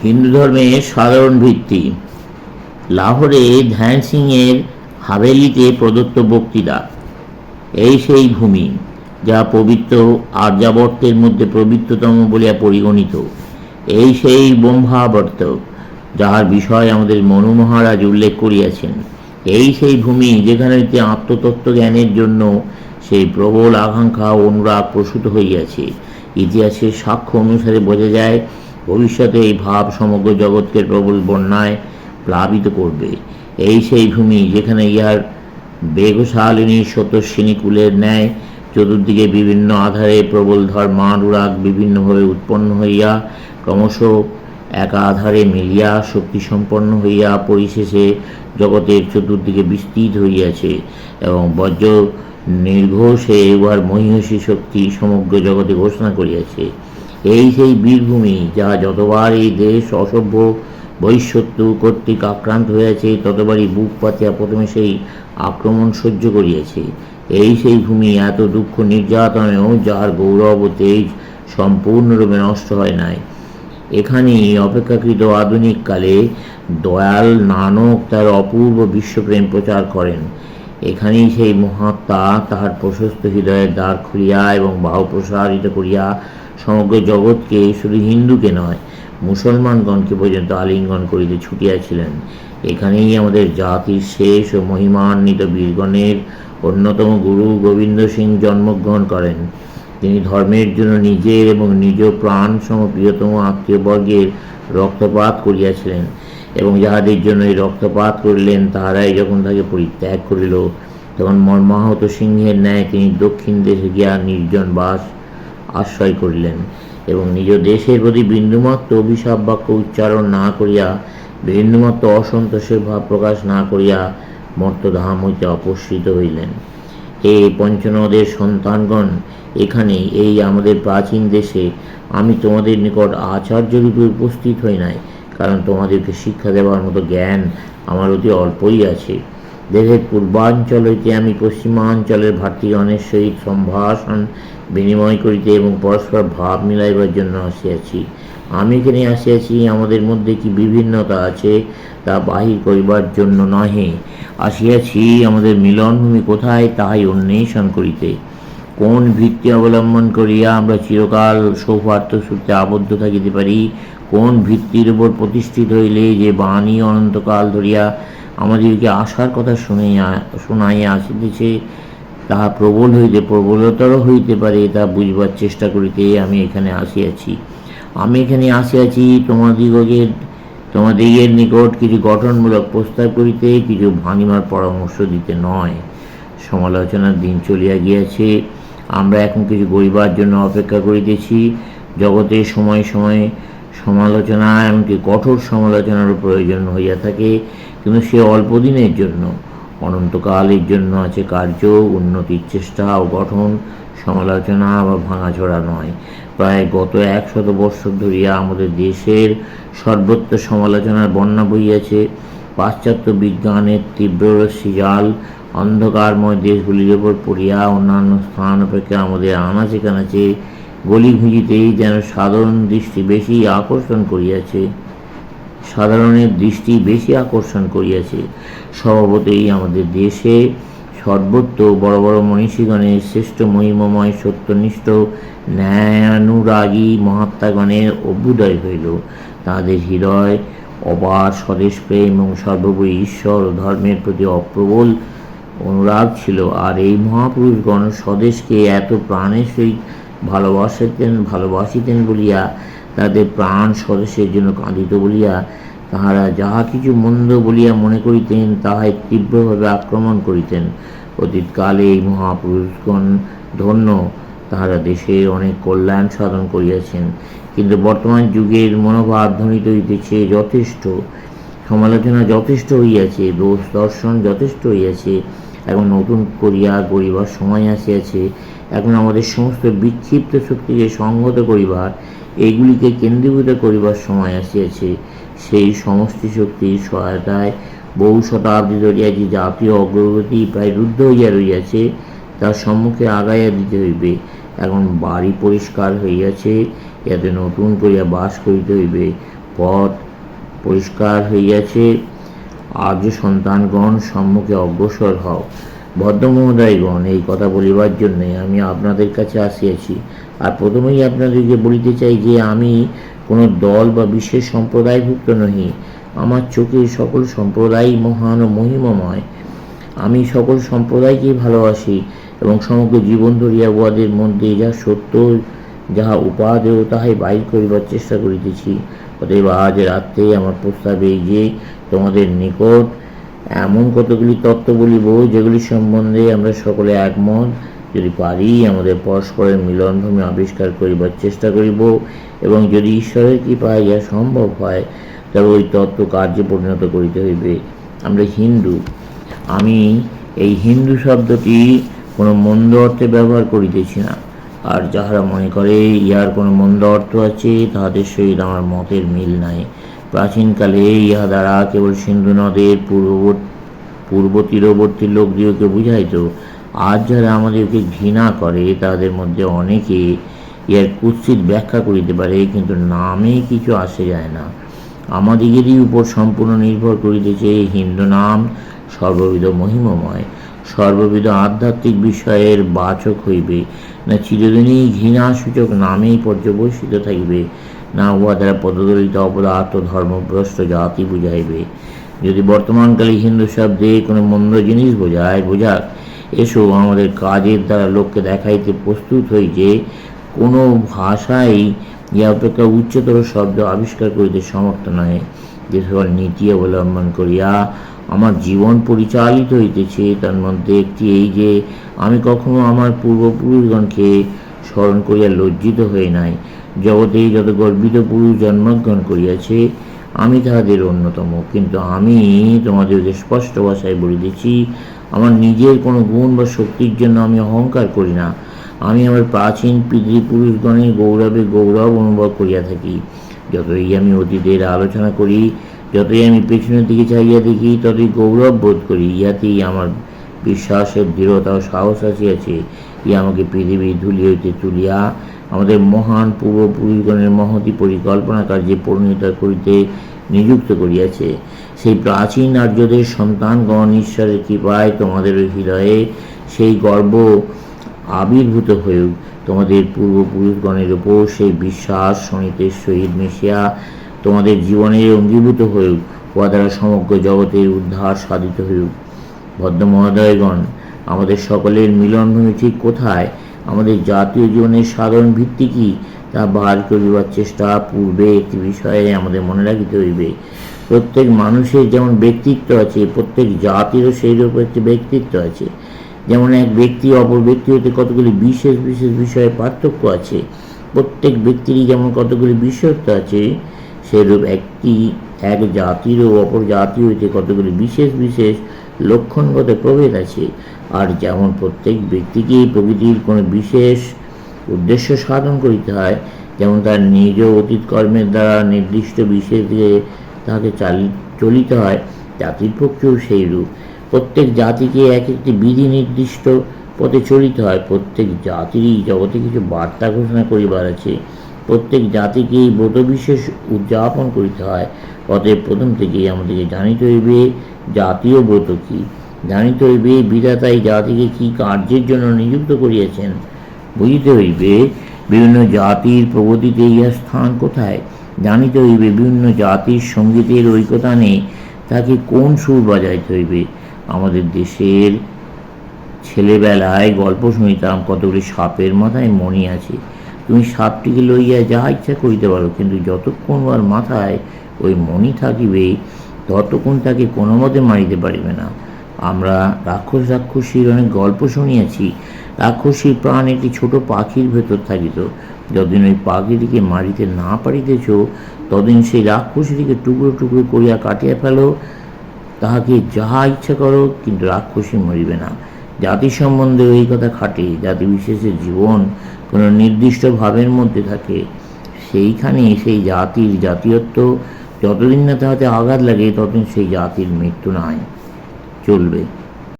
হিন্দু ধর্মের সাধারণ ভিত্তি। লাহোরে ধ্যান সিংয়ের হাভেলিতে প্রদত্ত বক্তৃতা। এই সেই ভূমি যা পবিত্র আর্যাবর্তের মধ্যে পবিত্রতম বলিয়া পরিগণিত। এই সেই ব্রহ্মাবর্ত যাহার বিষয় আমাদের মনু মহারাজ উল্লেখ করিয়াছেন। এই সেই ভূমি যেখানে আত্মতত্ত্ব জ্ঞানের জন্য সেই প্রবল আকাঙ্ক্ষা ও অনুরাগ প্রসূত হইয়াছে। ইতিহাসের সাক্ষ্য অনুসারে বোঝা যায় ভবিষ্যতে এই ভাব সমগ্র জগৎকে প্রবল বন্যায় প্লাবিত করবে। এই সেই ভূমি যেখানে ইহার বেগশালিনী স্বতস্বিনী কুলের ন্যায় চতুর্দিকে বিভিন্ন আধারে প্রবল ধর্মানুরাগ বিভিন্নভাবে উৎপন্ন হইয়া ক্রমশ একাধারে মিলিয়া শক্তিসম্পন্ন হইয়া পরিশেষে জগতের চতুর্দিকে বিস্তৃত হইয়াছে এবং বজ্র নির্ঘোষে উহার মহিষী শক্তি সমগ্র জগতে ঘোষণা করিয়াছে। এই সেই বীরভূমি যা যতবার এই দেশ অসভ্য বৈশ্যত্ব কর্তৃক আক্রান্ত হইয়াছে ততবারই বুক পাতিয়া প্রথমে সেই আক্রমণ সহ্য করিয়াছে। এই সেই ভূমি এত দুঃখ নির্যাতনেও যাহার গৌরব ও তেজ সম্পূর্ণরূপে নষ্ট হয় নাই। এখানেই অপেক্ষাকৃত আধুনিক কালে দয়াল নানক তার অপূর্ব বিশ্বপ্রেম প্রচার করেন। এখানেই সেই মহাত্মা তাহার প্রশস্ত হৃদয়ের দ্বার খুলিয়া এবং বাহু প্রসারিত করিয়া সমগ্র জগৎকে, শুধু হিন্দুকে নয় মুসলমানগণকে পর্যন্ত আলিঙ্গন করিতে ছুটিয়াছিলেন। এখানেই আমাদের জাতির শেষ ও মহিমান্বিত বীরগণের অন্যতম গুরু গোবিন্দ সিং জন্মগ্রহণ করেন। তিনি ধর্মের জন্য নিজের এবং নিজ প্রাণ সম প্রিয়তম আত্মীয়বর্গের রক্তপাত করিয়াছিলেন এবং যাহাদের জন্য এই রক্তপাত করিলেন তাহারাই যখন তাকে পরিত্যাগ করিল তখন মর্মাহত সিংহের ন্যায় তিনি দক্ষিণ দেশে গিয়া নির্জন বাস আশ্রয় করিলেন এবং নিজ দেশের প্রতি বিন্দুমাত্র অভিশাপ বাক্য উচ্চারণ না করিয়া, বিন্দুমাত্র অসন্তোষের ভাব প্রকাশ না করিয়া মর্তধাম হইতে অপসৃত হইলেন। এই পঞ্চনদের সন্তানগণ, এখানে এই আমাদের প্রাচীন দেশে আমি তোমাদের নিকট আচার্যরূপে উপস্থিত হই নাই, কারণ তোমাদেরকে শিক্ষা দেওয়ার মতো জ্ঞান আমার অতি অল্পই আছে। দেশের পূর্বাঞ্চল হইতে আমি পশ্চিমাঞ্চলের ভাতৃগণের সহিত সম্ভাষণ বিনিময় করিতে এবং পরস্পর ভাব মিলাইবার জন্য আসিয়াছি। আমি এখানে আসিয়াছি আমাদের মধ্যে কি বিভিন্নতা আছে তা বাহির করিবার জন্য নহে, আসিয়াছি আমাদের মিলনভূমি কোথায় তাহাই অন্বেষণ করিতে। কোন ভিত্তি অবলম্বন করিয়া আমরা চিরকাল সৌহার্দ্য সূত্রে আবদ্ধ থাকিতে পারি, কোন ভিত্তির উপর প্রতিষ্ঠিত হইলে যে বাণী অনন্তকাল ধরিয়া আমাদেরকে আশার কথা শুনাইয়া আসিতেছে তাহা প্রবল হইতে প্রবলতর হইতে পারে তা বুঝবার চেষ্টা করিতে আমি এখানে আসিয়াছি। আমি এখানে আসিয়াছি তোমাদিগের নিকট কিছু গঠনমূলক প্রস্তাব করিতে, কিছু ভাঙিমার পরামর্শ দিতে নয়। সমালোচনার দিন চলিয়া গিয়াছে, আমরা এখন কিছু গড়িবার জন্য অপেক্ষা করিতেছি। জগতে সময় সময় সমালোচনা, এমনকি কঠোর সমালোচনারও প্রয়োজন হইয়া থাকে, কিন্তু সে অল্প দিনের জন্য। অনন্তকালের জন্য আছে কার্য, উন্নতির চেষ্টা ও গঠন, সমালোচনা বা ভাঙাচোরা নয়। প্রায় গত 100 বৎসর ধরিয়া আমাদের দেশের সর্বত্র সমালোচনার বন্যা বইয়াছে। পাশ্চাত্য বিজ্ঞানের তীব্র রশ্মি জাল অন্ধকারময় দেশগুলির ওপর পড়িয়া অন্যান্য স্থান অপেক্ষা আমাদের আনাচে কানাচে গলি ঘুঁজিতেই যেন সাধারণের দৃষ্টি বেশি আকর্ষণ করিয়াছে। স্বভাবতই আমাদের দেশে সর্বত্র বড় বড় মনীষীগণের শ্রেষ্ঠ মহিমময় সত্যনিষ্ঠ ন্যায়ানুরাগী মহাত্মাগণের অভ্যুদয় হইল। তাঁদের হৃদয় অপার স্বদেশ প্রেম এবং সর্বোপরি ঈশ্বর ও ধর্মের প্রতি অপ্রবল অনুরাগ ছিল। আর এই মহাপুরুষগণ স্বদেশকে এত প্রাণের সহিত ভালোবাসিতেন বলিয়া, তাদের প্রাণ স্বদেশের জন্য কাঁদিত বলিয়া তাহারা যাহা কিছু মন্দ বলিয়া মনে করিতেন তাহাই তীব্রভাবে আক্রমণ করিতেন। অতীতকালে এই মহাপুরুষগণ ধন্য, তাহারা দেশের অনেক কল্যাণ সাধন করিয়াছেন। কিন্তু বর্তমান যুগের মনোভাব ধ্বনিত হইতেছে যথেষ্ট, সমালোচনা যথেষ্ট হইয়াছে, দোষ দর্শন যথেষ্ট হইয়াছে, এখন নতুন করিয়া গড়িবার সময় আসিয়াছে। এখন আমাদের সমস্ত বিক্ষিপ্ত শক্তিকে সংহত করিবার, এগুলিকে কেন্দ্রীভূত করিবার সময় আসিয়াছে। সেই সমষ্টি শক্তির সহায়তায় বহু শতাব্দী ধরিয়া যে জাতীয় অগ্রগতি প্রায় রুদ্ধ হইয়া রইয়াছে তার সম্মুখে আগাইয়া দিতে হইবে। এখন বাড়ি পরিষ্কার হইয়াছে, ইয়াতে নতুন করিয়া বাস করিতে হইবে। পথ পরিষ্কার হইয়াছে। আর্য সন্তানগণ, সম্মুখে অগ্রসর হও। ভদ্রমহোদয়গণ, এই কথা বলিবার জন্যে আমি আপনাদের কাছে আসিয়াছি। আর প্রথমেই আপনাদেরকে বলিতে চাই যে আমি কোনো দল বা বিশেষ সম্প্রদায়ভুক্ত নহি। আমার চোখে সকল সম্প্রদায় মহান ও মহিমময়। আমি সকল সম্প্রদায়কেই ভালোবাসি এবং সমগ্র জীবন ধরিয়া উহাদের মধ্যে যা সত্য, যাহা উপাদেয়, তাহাই বাইর করিবার চেষ্টা করিতেছি। অতএব আজ রাত্রে আমার প্রস্তাব এই যে তোমাদের নিকট এমন কতগুলি তত্ত্ব বলিব যেগুলি সম্বন্ধে আমরা সকলে একমত। যদি পারি আমাদের পরস্পরের মিলনভূমি আবিষ্কার করিবার চেষ্টা করিব, এবং যদি ঈশ্বরের কৃপায় ইহা সম্ভব হয় তবে ওই তত্ত্ব কার্যে পরিণত করিতে হইবে। আমরা হিন্দু। আমি এই হিন্দু শব্দটি কোনো মন্দ অর্থে ব্যবহার করিতেছি না। আর যাহারা মনে করে ইহার কোনো মন্দ অর্থ আছে, তাহাদের সহিত আমার মতের মিল নাই। প্রাচীনকালে ইহা দ্বারা কেবল সিন্ধু নদের পূর্ব তীরবর্তী লোকদিগকে বুঝাইত। আজ যারা আমাদেরকে ঘৃণা করে তাদের মধ্যে অনেকে ইহার কুৎসিত ব্যাখ্যা করিতে পারে, কিন্তু নামে কিছু আসে যায় না। আমাদিগেরই উপর সম্পূর্ণ নির্ভর করিতেছে হিন্দু নাম সর্ববিধ মহিমময়, সর্ববিধ আধ্যাত্মিক বিষয়ের বাচক হইবে, না চিরদিনই ঘৃণাসূচক নামেই পর্যবসিত থাকিবে, না উহা দ্বারা পদদলিত অপদার্থ ধর্মভ্রষ্ট জাতি বুঝাইবে। যদি বর্তমানকালে হিন্দু শব্দে কোনো মন্দ জিনিস বোঝাক। এসো, আমাদের কাজের দ্বারা লোককে দেখাইতে প্রস্তুত হই যে কোনো ভাষাই ইহা অপেক্ষা উচ্চতর শব্দ আবিষ্কার করিতে সমর্থ নয়। যে সকল নীতি অবলম্বন করিয়া আমার জীবন পরিচালিত হইতেছে, তার মধ্যে একটি এই যে আমি কখনো আমার পূর্বপুরুষগণকে স্মরণ করিয়া লজ্জিত হই নাই। জগতে যত গর্বিত পুরুষ জন্মগ্রহণ করিয়াছে, আমি তাহাদের অন্যতম। কিন্তু আমি তোমাদেরকে স্পষ্ট ভাষায় বলিতেছি, আমার নিজের কোনো গুণ বা শক্তির জন্য আমি অহংকার করি না। আমি আমার প্রাচীন পিতৃপুরুষগণের গৌরবে গৌরব অনুভব করিয়া থাকি। যতই আমি অতীতের আলোচনা করি, যতই আমি পেছনের দিকে চাইয়া দেখি, ততই গৌরব বোধ করি। ইহাতেই আমার বিশ্বাসের দৃঢ়তা ও সাহস আসিয়াছে। ইহা আমাকে পৃথিবীর ধূলি হইতে তুলিয়া আমাদের মহান পূর্বপুরুষগণের মহতী পরিকল্পনা কার্যে পরিণত করিতে নিযুক্ত করিয়াছে। সেই প্রাচীন আর্যদের সন্তানগণ, ঈশ্বরের কৃপায় তোমাদের হৃদয়ে সেই গর্ব আবির্ভূত হউক। তোমাদের পূর্বপুরুষগণের উপর সেই বিশ্বাস শোনিতের সহিত মিশিয়া তোমাদের জীবনের অঙ্গীভূত হউক। উহা দ্বারা সমগ্র জগতের উদ্ধার সাধিত হউক। ভদ্রমহোদয়গণ, আমাদের সকলের মিলনভূমি ঠিক কোথায়, আমাদের জাতীয় জীবনের সাধারণ ভিত্তি কী, তা বার করিবার চেষ্টা পূর্বে একটি বিষয়ে আমাদের মনে রাখিতে হইবে। প্রত্যেক মানুষের যেমন ব্যক্তিত্ব আছে, প্রত্যেক জাতিরও সেই রূপ একটি ব্যক্তিত্ব আছে। যেমন এক ব্যক্তি অপর ব্যক্তি হইতে কতগুলি বিশেষ বিশেষ বিষয়ে পার্থক্য আছে, প্রত্যেক ব্যক্তিরই যেমন কতগুলি বিশেষত্ব আছে, সেরূপ এক জাতির ও অপর জাতি হইতে কতগুলি বিশেষ বিশেষ লক্ষণগত প্রভেদ আছে। আর যেমন প্রত্যেক ব্যক্তিকে প্রকৃতির কোনো বিশেষ উদ্দেশ্য সাধন করিতে হয়, যেমন তার নিজ অতীত কর্মের দ্বারা নির্দিষ্ট বিশেষ দিকে তাহাকে চলিতে হয়, জাতির পক্ষেও সেই রূপ। প্রত্যেক জাতিকে এক একটি বিধি নির্দিষ্ট পথে চলিতে হয়। প্রত্যেক জাতিরই জগতে কিছু বার্তা ঘোষণা করিবার আছে। প্রত্যেক জাতিকে ব্রত বিশেষ উদযাপন করিতে হয়। অতএব প্রথম থেকেই আমাদেরকে জানিতে হইবে জাতীয় ব্রত কী, জানিতে হইবে বিধাতা এই জাতিকে কী কার্যের জন্য নিযুক্ত করিয়াছেন। বুঝিতে হইবে বিভিন্ন জাতির প্রগতিতে ইহার স্থান কোথায়। জানিতে হইবে বিভিন্ন জাতির সঙ্গীতের ঐক্যতা নেই, তাকে কোন সুর বাজাইতে হইবে। আমাদের দেশের ছেলেবেলায় গল্প শুনিতাম কতগুলি সাপের মাথায় মণি আছে। তুমি সাপটিকে লইয়া যা ইচ্ছা করিতে পারো, কিন্তু যতক্ষণ ওর মাথায় ওই মণি থাকিবে ততক্ষণ তাকে কোনো মতে মারিতে পারিবে না। আমরা রাক্ষসীর অনেক গল্প শুনিয়াছি। রাক্ষসীর প্রাণ একটি ছোট পাখির ভেতর থাকিত। যতদিন ওই পাখিটিকে মারিতে না পারিতেছ, ততদিন সেই রাক্ষসীটিকে টুকরো টুকরো করিয়া কাটিয়া ফেলো, তাহাকে যাহা ইচ্ছা করো, কিন্তু রাক্ষসী মরিবে না। জাতি সম্বন্ধে এই কথা খাটে। জাতি বিশেষের জীবন কোনো নির্দিষ্ট ভাবের মধ্যে থাকে। সেইখানে সেই জাতির জাতীয়ত্ব যতদিন না তাহাতে আঘাত লাগে, ততদিন সেই জাতির মৃত্যু নাই, চলবে।